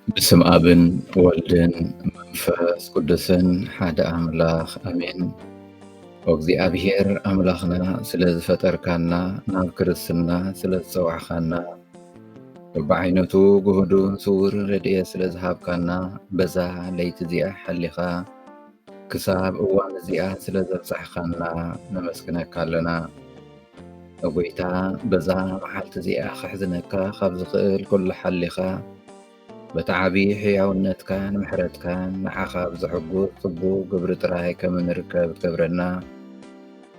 بسم آبن ወልድን መንፈስ ቅዱስን ሓደ ኣምላኽ ኣሜን። እግዚአብሔር ኣምላኽና ስለ ዝፈጠርካና ናብ ክርስትና ስለ ዝፀዋዕኻና በብዓይነቱ ጉህዱን ስውር ረድኤት ስለ ዝሃብካና በዛ ለይቲ እዚኣ ሓሊኻ ክሳብ እዋን እዚኣ ስለ ዘብፅሕኻና ነመስግነካ ኣለና። እጎይታ በዛ መዓልቲ እዚኣ ክሕዝነካ ካብ ዝኽእል ኩሉ ሓሊኻ በቲ ዓብዪ ሕያውነትካን ምሕረትካን ንዓኻ ብዝሕጉዝ ጽቡቕ ግብሪ ጥራይ ከም ንርከብ ትገብረና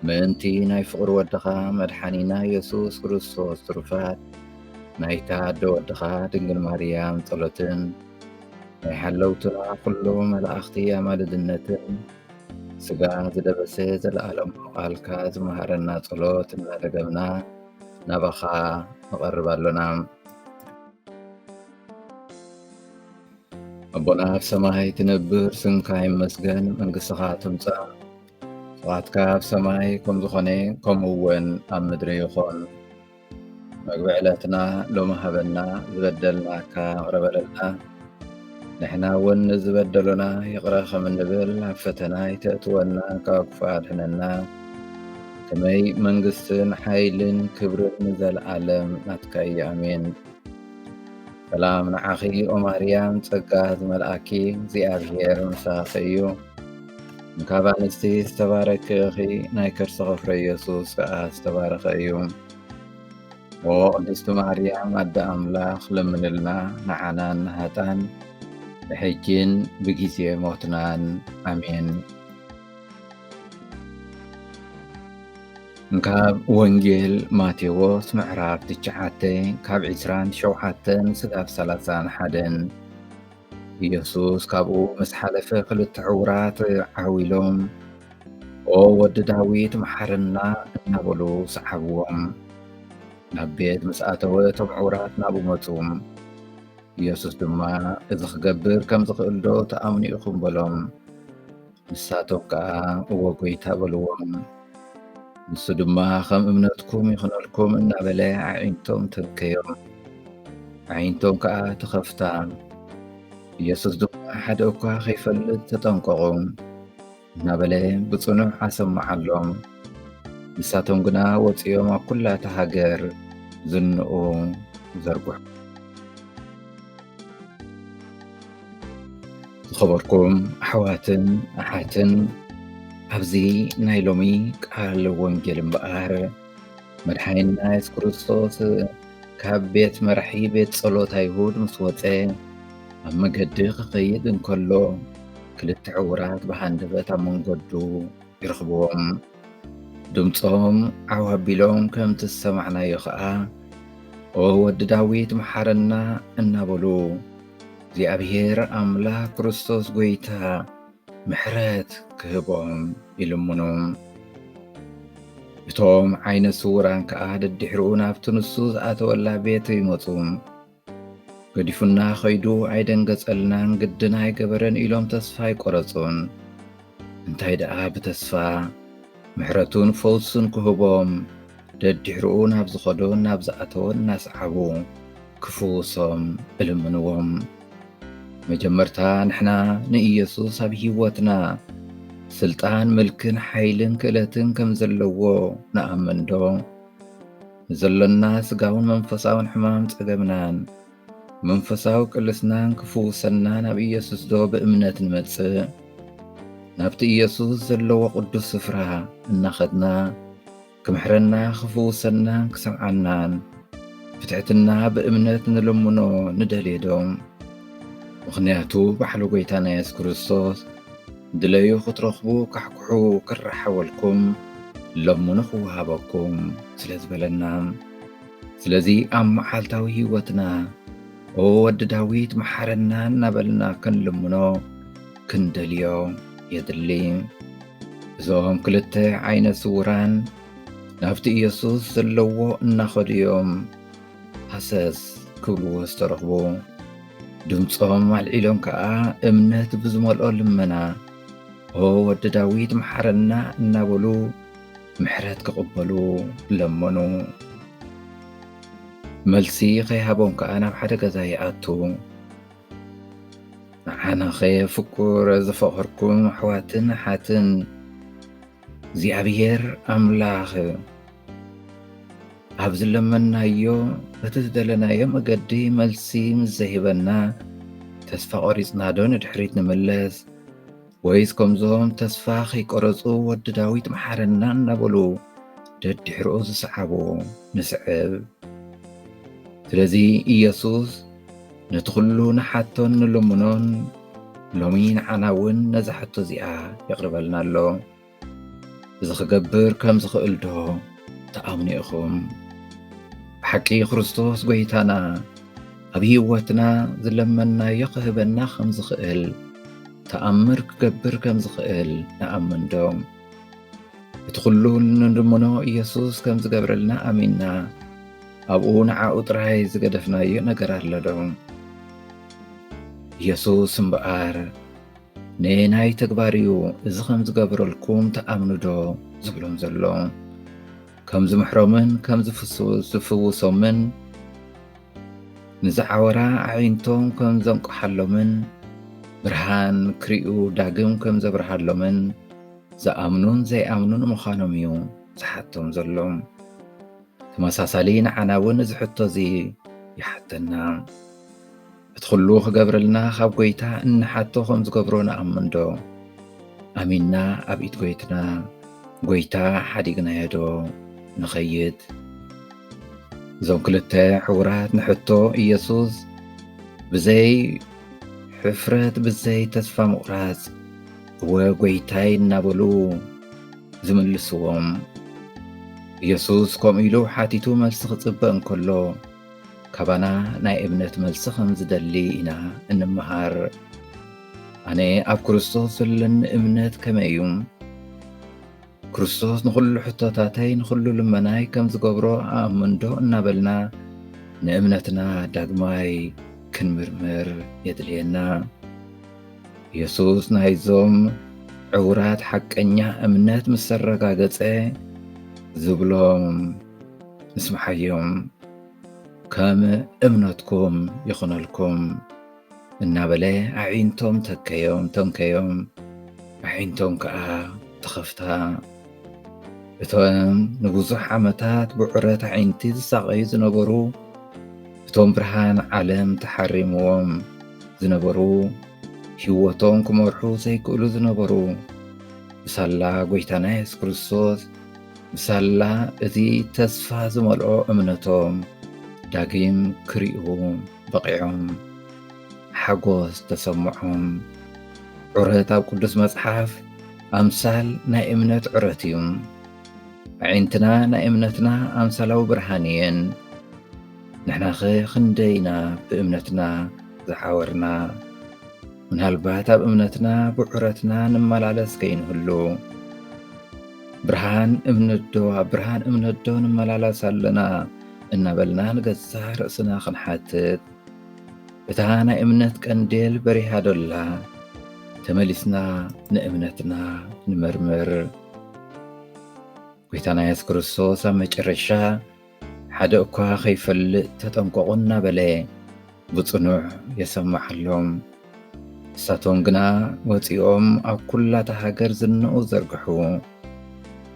ምእንቲ ናይ ፍቕሪ ወድኻ መድሓኒና ኢየሱስ ክርስቶስ ትሩፋት ናይታ ኣደ ወድኻ ድንግል ማርያም ጸሎትን ናይ ሓለውትና ኩሉ መላእኽቲ ኣማልድነትን ስጋ ዝደበሰ ዘለኣለሙ ቃልካ ዝመሃረና ጸሎት እናደገምና ናባኻ ንቐርብ ኣሎና። ኣቦና ኣብ ሰማይ ትነብር ስምካ ይመስገን፣ መንግሥትኻ ትምጻእ፣ ስብሐትካ ኣብ ሰማይ ከም ዝኾነ ከምኡውን ኣብ ምድሪ ይኹን። መግቢ ዕለትና ሎሚ ሃበና፣ ዝበደልናካ ቅረበለልና፣ ንሕና እውን ዝበደሉና ይቕረ ከም እንብል ኣብ ፈተና ይተእትወና ካብ ክፉእ ኣድሕነና። ከመይ መንግሥትን ሓይልን ክብርን ንዘለዓለም ናትካ እዩ ኣሜን። ሰላም ንዓኺ ኦ ማርያም ጸጋ ዝመልአኪ እግዚኣብሔር ምሳኺ እዩ። እንካብ ኣንስቲ ዝተባረኪ ኢኺ ናይ ከርሰ ፍረ ኢየሱስ ከዓ ዝተባረኸ እዩ። ኦ ቅድስቲ ማርያም ኣደ ኣምላኽ ለምንልና ንዓናን ንሃጣን ብሕጂን ብጊዜ ሞትናን ኣሜን። እንካብ ወንጌል ማቴዎስ ምዕራፍ 9 ካብ 27 ስጋብ 31 ኢየሱስ ካብኡ ምስ ሓለፈ ክልተ ዕውራት ዓዊሎም ኦ ወዲ ዳዊት መሓረና እናበሉ ሰዓብዎም። ናብ ቤት ምስ ኣተወ እቶም ዕውራት ናብኡ መፁ። ኢየሱስ ድማ እዚ ክገብር ከም ዝኽእል ዶ ተኣምኑ ኢኹም በሎም። ንሳቶም ከዓ እወ ጎይታ በልዎም። ንሱ ድማ ከም እምነትኩም ይኹነልኩም እናበለ ኣዒንቶም ተንከዮም። ኣዒንቶም ከዓ ተኸፍታ። ኢየሱስ ድማ ሓደ እኳ ከይፈልጥ ተጠንቀቑ እናበለ ብጽኑዕ ኣሰምዓሎም። ንሳቶም ግና ወፂኦም ኣብ ኩላታ ሃገር ዝንኡ ዘርጉሑ። ዝኸበርኩም ኣሕዋትን ኣሓትን ኣብዚ ናይ ሎሚ ቃል ወንጌል እምበኣር መድሓኒና ኢየሱስ ክርስቶስ ካብ ቤት መራሒ ቤት ጸሎት ኣይሁድ ምስ ወፀ ኣብ መገዲ ክኸይድ እንከሎ ክልተ ዕውራት ብሃንደበት ኣብ መንገዱ ይረኽብዎም። ድምፆም ዓው ኣቢሎም ከምቲ ዝሰማዕናዮ ከዓ ኦ ወዲ ዳዊት መሓረና እናበሉ እግዚኣብሔር ኣምላክ ክርስቶስ ጎይታ ምሕረት ክህቦም ይልምኑ። እቶም ዓይነ ስውራን ከዓ ደዲሕርኡ ናብቲ ንሱ ዝኣተወላ ቤት ይመፁ። ገዲፉና ኸይዱ ኣይደንገጸልናን ግድና ኣይገበረን ኢሎም ተስፋ ኣይቈረጹን። እንታይ ደኣ ብተስፋ ምሕረቱን ፈውሱን ክህቦም ደዲሕርኡ ናብ ዝኸዶን ናብ ዝኣተወን እናሰዓቡ ክፍውሶም እልምንዎም። መጀመርታ ንሕና ንኢየሱስ ኣብ ህይወትና ስልጣን ምልክን ሓይልን ክእለትን ከም ዘለዎ ንኣምን ዶ? ንዘለና ስጋውን መንፈሳውን ሕማም ጸገምናን መንፈሳዊ ቅልስናን ክፍውሰና ናብ ኢየሱስ ዶ ብእምነት ንመጽእ? ናብቲ ኢየሱስ ዘለዎ ቅዱስ ስፍራ እናኸድና ክምሕረና ክፍውሰናን ክሰምዓናን ብትሕትና ብእምነት ንልምኖ ንደልየ ዶ? ምኽንያቱ ባሕሊ ጎይታና ኢየሱስ ክርስቶስ ድለዩ ክትረኽቡ ካሕኩሑ ክራሓወልኩም ለምኑ ክወሃበኩም ስለ ዝበለና፣ ስለዚ ኣብ መዓልታዊ ህይወትና ኦ ወዲ ዳዊት መሓረና እናበልና ክንልምኖ ክንደልዮ የድሊ። እዞም ክልተ ዓይነ ስውራን ናብቲ ኢየሱስ ዘለዎ እናኸዱ እዮም ሃሰስ ክብልዎ ዝተረኽቡ። ድምፆም ኣልዒሎም ከዓ እምነት ብዝመልኦ ልመና ኦ ወዲ ዳዊት መሓረና እናበሉ ምሕረት ክቕበሉ ለመኑ። መልሲ ከይሃቦም ከዓ ናብ ሓደ ገዛ ይኣቱ። ንዓና ኸ ፍቁር ዝፈቐርኩም ኣሕዋትን ሓትን እግዚኣብሔር ኣምላኽ ኣብ ዝለመናዮ እቲ ዝደለናዮ መገዲ መልሲ ምስ ዘይሂበና ተስፋ ቆሪፅና ዶ ንድሕሪት ንምለስ ወይስ ከምዞም ተስፋ ከይቆረፁ ወዲ ዳዊት መሓረና እናበሉ ደድሕሪኡ ዝሰዓቦ ንስዕብ? ስለዚ ኢየሱስ ነቲ ኩሉ ንሓቶን ንልሙኖን ሎሚ ንዓና እውን ነዛ ሕቶ እዚኣ የቕርበልና ኣሎ። እዚ ክገብር ከም ዝኽእል ዶ ተኣምኑ ኢኹም? ብሓቂ ክርስቶስ ጎይታና ኣብ ህይወትና ዝለመናዮ ክህበና ከም ዝኽእል ተኣምር ክገብር ከም ዝኽእል ንኣምን ዶ? እቲ ኩሉ ንልሙኖ ኢየሱስ ከም ዝገብረልና ኣሚንና ኣብኡ ንዓኡ ጥራይ ዝገደፍናዮ ነገር ኣሎ ዶ? ኢየሱስ እምበኣር ንናይ ተግባር እዩ እዚ ከም ዝገብረልኩም ተኣምኑ ዶ ዝብሎም ዘሎ? ከም ዝምሕሮምን ከም ዝፍውሶምን ንዝዓወራ ኣዒንቶም ከም ዘንቋሓሎምን ብርሃን ክሪኡ ዳግም ከም ዘብርሃሎምን ዝኣምኑን ዘይኣምኑን ምዃኖም እዩ ዝሓቶም ዘሎ። ተመሳሳሊ ንዓና እውን እዚ ሕቶ እዚ ይሓተና። እቲ ኩሉ ክገብረልና ካብ ጎይታ እንሓቶ ከም ዝገብሮ ንኣምን ዶ? ኣሚንና ኣብ ኢድ ጎይትና ጎይታ ሓዲግናዮ ዶ ንኸይድ? እዞም ክልተ ሕቡራት ንሕቶ ኢየሱስ ብዘይ ሕፍረት ብዘይ ተስፋ ምቑራፅ እወ ጎይታይ እናበሉ ዝምልስዎም ኢየሱስ ከምኡ ኢሉ ሓቲቱ መልሲ ክጽበእ እንከሎ ካባና ናይ እምነት መልሲ ከም ዝደሊ ኢና እንመሃር። ኣነ ኣብ ክርስቶስ ዘለኒ እምነት ከመይ እዩ? ክርስቶስ ንኹሉ ሕቶታተይ ንኹሉ ልመናይ ከም ዝገብሮ ኣእምን ዶ እናበልና ንእምነትና ዳግማይ ክንምርምር የድልየና። ኢየሱስ ናይዞም ዕውራት ሓቀኛ እምነት ምስ ዘረጋገፀ ዝብሎም ንስማዓዮም ከም እምነትኩም ይኹነልኩም እናበለ ኣዒንቶም ተንከዮም ኣዒንቶም ከዓ ተኸፍታ። እቶም ንብዙሕ ዓመታት ብዑረት ኣዒንቲ ዝሳቐዩ ዝነበሩ እቶም ብርሃን ዓለም ተሓሪምዎም ዝነበሩ ህይወቶም ክመርሑ ዘይክእሉ ዝነበሩ ብሳላ ጎይታና ኢየሱስ ክርስቶስ ብሳላ እቲ ተስፋ ዝመልኦ እምነቶም ዳግም ክሪኡ በቂዖም ሓጎስ ተሰምዖም። ዑረት ኣብ ቅዱስ መጽሓፍ ኣምሳል ናይ እምነት ዑረት እዩ። ኣዒንትና ናይ እምነትና ኣምሳላዊ ብርሃን እየን። ንሕና ኸ ክንደይና ብእምነትና ዝዓወርና? ምናልባት ኣብ እምነትና ብዑረትና ንመላለስ ከይንህሉ ብርሃን እምነት ዶ ንመላለስ ኣለና እናበልና ንገዛ ርእስና ክንሓትት እታ ናይ እምነት ቀንዴል በሪሃ ዶላ ተመሊስና ንእምነትና ንመርምር። ጎይታና ኢየሱስ ክርስቶስ ኣብ መጨረሻ ሓደ እኳ ከይፈልጥ ተጠንቀቑ እናበለ ብጽኑዕ የሰምዓሎም። ንሳቶም ግና ወፂኦም ኣብ ኩላታ ሃገር ዝንኡ ዘርግሑ።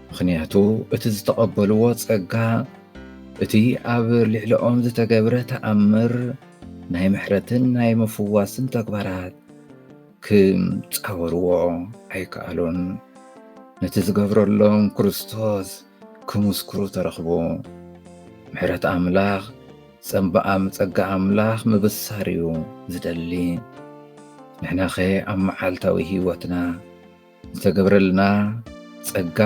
ምኽንያቱ እቲ ዝተቐበልዎ ጸጋ እቲ ኣብ ልዕሊኦም ዝተገብረ ተኣምር ናይ ምሕረትን ናይ ምፍዋስን ተግባራት ክጻወርዎ ኣይከኣሉን። ነቲ ዝገብረሎም ክርስቶስ ክምስክሩ ተረኽቡ። ምሕረት ኣምላኽ ጸጋ ኣምላኽ ምብሳር እዩ ዝደሊ። ንሕና ኸ ኣብ መዓልታዊ ህይወትና ዝተገብረልና ጸጋ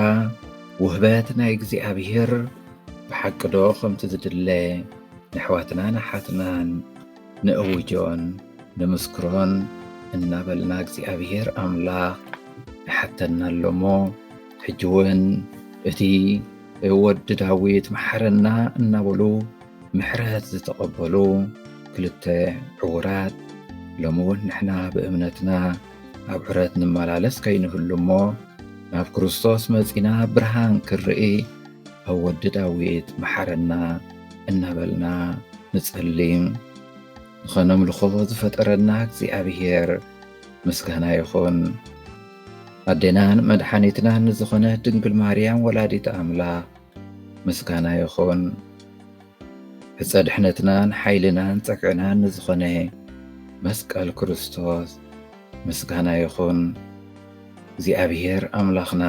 ውህበት ናይ እግዚኣብሔር ብሓቂ ዶ ከምቲ ዝድለ ንኣሕዋትና ንሓትናን ንእውጆን ንምስክሮን እናበልና እግዚኣብሔር ኣምላኽ ይሓተና ኣሎ እሞ ሕጂ እውን እቲ ወዲ ዳዊት መሓረና እናበሉ ምሕረት ዝተቐበሉ ክልተ ዕውራት ሎሚ እውን ንሕና ብእምነትና ኣብ ዑረት ንመላለስ ከይንህሉ እሞ ናብ ክርስቶስ መጺና ብርሃን ክንርኢ ኣብ ወዲ ዳዊት መሓረና እናበልና ንጸልይ። ንኸነምልኾ ዝፈጠረና እግዚኣብሔር ምስጋና ይኹን ኣዴናን መድሓኒትናን ንዝኾነት ድንግል ማርያም ወላዲት ኣምላኽ ምስጋና ይኹን ዕፀ ድሕነትናን ሓይልናን ፀግዕናን ንዝኾነ መስቀል ክርስቶስ ምስጋና ይኹን እግዚኣብሔር ኣምላኽና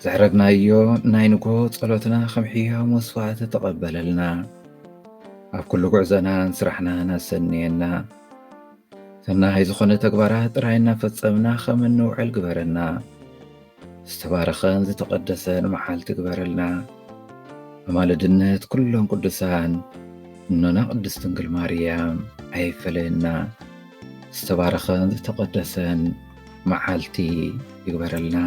ዘዕረግናዮ ናይ ንጎ ጸሎትና ከም ሕያው መስዋዕቲ ተቐበለልና ኣብ ኩሉ ጉዕዞናን ስራሕናን ኣሰንየና ሰናይ ዝኾነ ተግባራት ጥራይ እናፈጸምና ከም እንውዕል ግበረና ዝተባረኸን ዝተቐደሰን መዓልቲ ግበረልና ኣማልድነት ኩሎም ቅዱሳን እኖና ቅድስት ድንግል ማርያም ኣይፈለየና ዝተባረኸን ዝተቐደሰን መዓልቲ ይግበረልና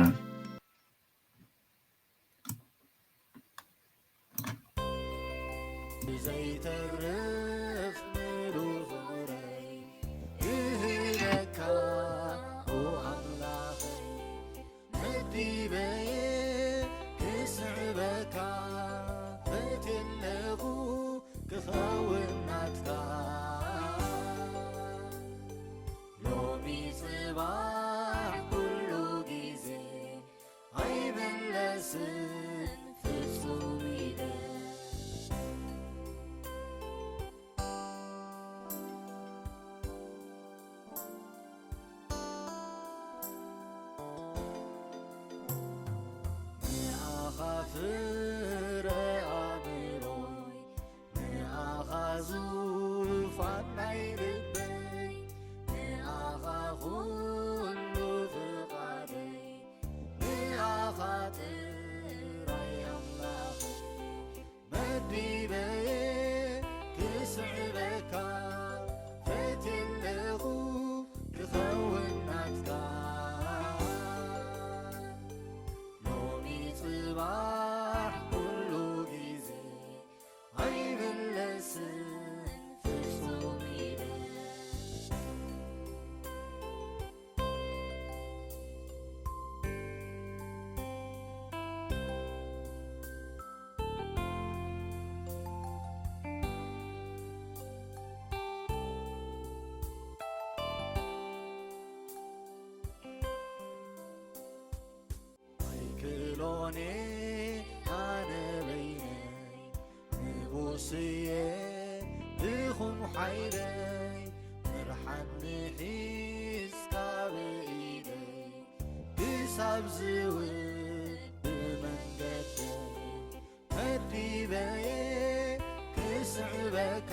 لوني أنا بيني نبوسيه بخم حيري مرحن نحيس كابيدي بساب زوي بمنجدي مدي بيه كسعبك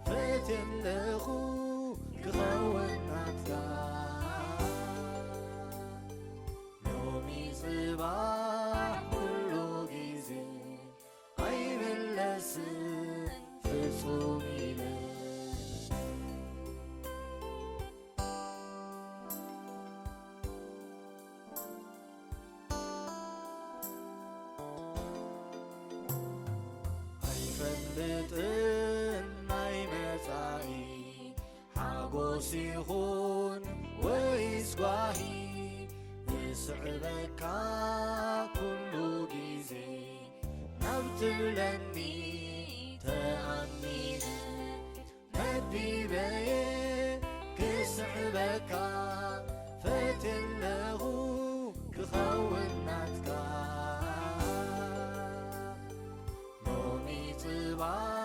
فتن لخو كغوّن أكثر صباح كل جيزي عيب اللسن في صومي አይፈልጥን አይመጻኢ ሓጎስ ይኹን ወይስ ጓሂ ስዕበካ ኩሉ ጊዜ ናብትብለኒ ተኣሚነ መዲበየ ክስዕበካ ፈትለኹ ክኸውን ናትካ ሎሚ ጽባሕ